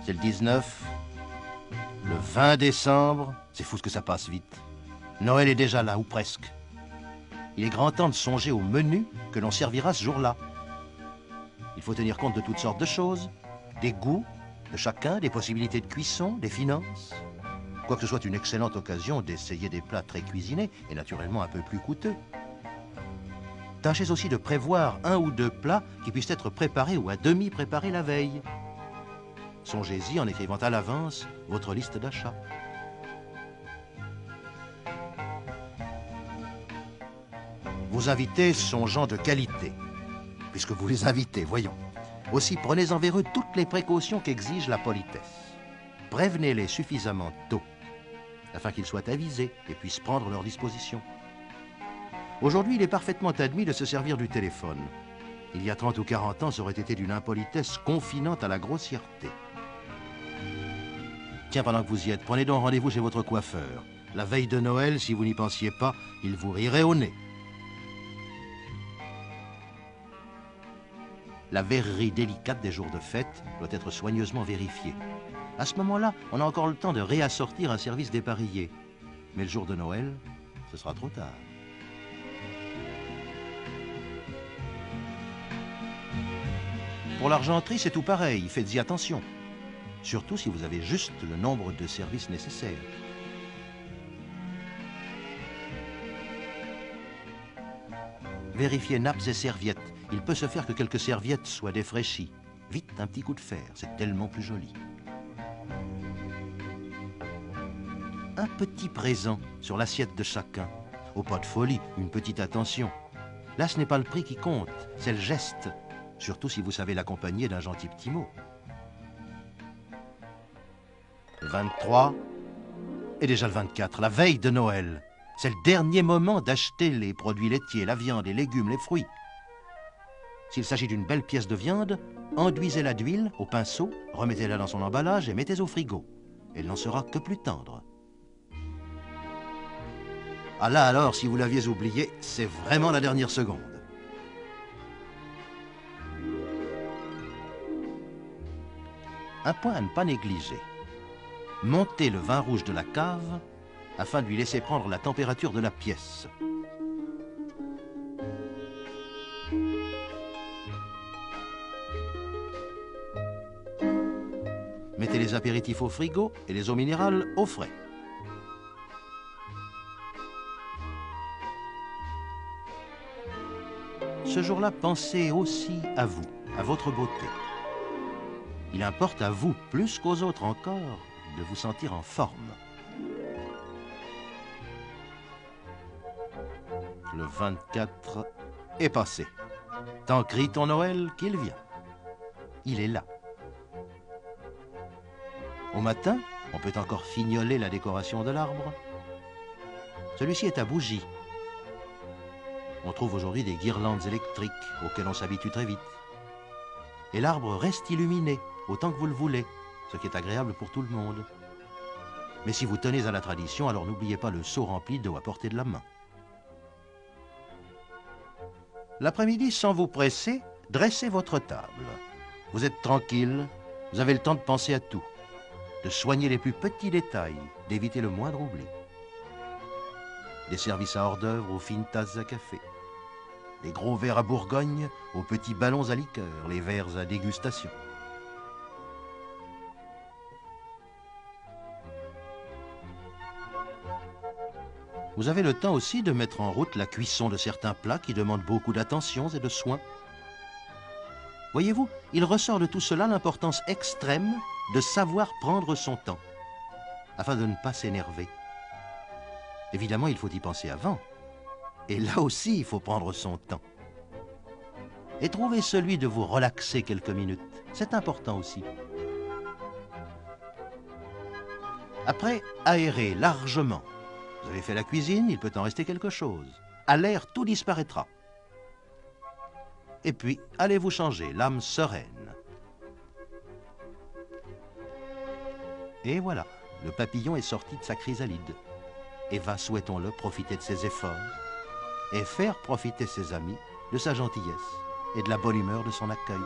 C'est le 19, le 20 décembre, c'est fou ce que ça passe vite. Noël est déjà là, ou presque. Il est grand temps de songer au menu que l'on servira ce jour-là. Il faut tenir compte de toutes sortes de choses, des goûts de chacun, des possibilités de cuisson, des finances. Quoique ce soit une excellente occasion d'essayer des plats très cuisinés et naturellement un peu plus coûteux. Tâchez aussi de prévoir un ou deux plats qui puissent être préparés ou à demi préparés la veille. Songez-y en écrivant à l'avance votre liste d'achat. Vos invités sont gens de qualité, puisque vous les invitez, voyons. Aussi, prenez envers eux toutes les précautions qu'exige la politesse. Prévenez-les suffisamment tôt, afin qu'ils soient avisés et puissent prendre leurs dispositions. Aujourd'hui, il est parfaitement admis de se servir du téléphone. Il y a 30 ou 40 ans, ça aurait été d'une impolitesse confinante à la grossièreté. Tiens, pendant que vous y êtes, prenez donc rendez-vous chez votre coiffeur. La veille de Noël, si vous n'y pensiez pas, il vous rirait au nez. La verrerie délicate des jours de fête doit être soigneusement vérifiée. À ce moment-là, on a encore le temps de réassortir un service dépareillé. Mais le jour de Noël, ce sera trop tard. Pour l'argenterie, c'est tout pareil, faites-y attention. Surtout si vous avez juste le nombre de services nécessaires. Vérifiez nappes et serviettes. Il peut se faire que quelques serviettes soient défraîchies. Vite, un petit coup de fer, c'est tellement plus joli. Un petit présent sur l'assiette de chacun. Oh, pas de folie, une petite attention. Là, ce n'est pas le prix qui compte, c'est le geste. Surtout si vous savez l'accompagner d'un gentil petit mot. Le 23 et déjà le 24, la veille de Noël. C'est le dernier moment d'acheter les produits laitiers, la viande, les légumes, les fruits. S'il s'agit d'une belle pièce de viande, enduisez-la d'huile au pinceau, remettez-la dans son emballage et mettez au frigo. Elle n'en sera que plus tendre. Ah là alors, si vous l'aviez oublié, c'est vraiment la dernière seconde. Un point à ne pas négliger. Montez le vin rouge de la cave afin de lui laisser prendre la température de la pièce. Mettez les apéritifs au frigo et les eaux minérales au frais. Ce jour-là, pensez aussi à vous, à votre beauté. Il importe à vous, plus qu'aux autres encore, de vous sentir en forme. Le 24 est passé. Tant crie ton Noël qu'il vient. Il est là. Au matin, on peut encore fignoler la décoration de l'arbre. Celui-ci est à bougie. On trouve aujourd'hui des guirlandes électriques auxquelles on s'habitue très vite. Et l'arbre reste illuminé autant que vous le voulez, ce qui est agréable pour tout le monde. Mais si vous tenez à la tradition, alors n'oubliez pas le seau rempli d'eau à portée de la main. L'après-midi, sans vous presser, dressez votre table. Vous êtes tranquille, vous avez le temps de penser à tout, de soigner les plus petits détails, d'éviter le moindre oubli. Des services à hors d'œuvre aux fines tasses à café, des gros verres à Bourgogne aux petits ballons à liqueur, les verres à dégustation. Vous avez le temps aussi de mettre en route la cuisson de certains plats qui demandent beaucoup d'attention et de soins. Voyez-vous, il ressort de tout cela l'importance extrême de savoir prendre son temps, afin de ne pas s'énerver. Évidemment, il faut y penser avant. Et là aussi, il faut prendre son temps. Et trouver celui de vous relaxer quelques minutes. C'est important aussi. Après, aérez largement. Vous avez fait la cuisine, il peut en rester quelque chose. À l'air, tout disparaîtra. Et puis, allez vous changer, l'âme sereine. Et voilà, le papillon est sorti de sa chrysalide. Et va, souhaitons-le, profiter de ses efforts et faire profiter ses amis de sa gentillesse et de la bonne humeur de son accueil.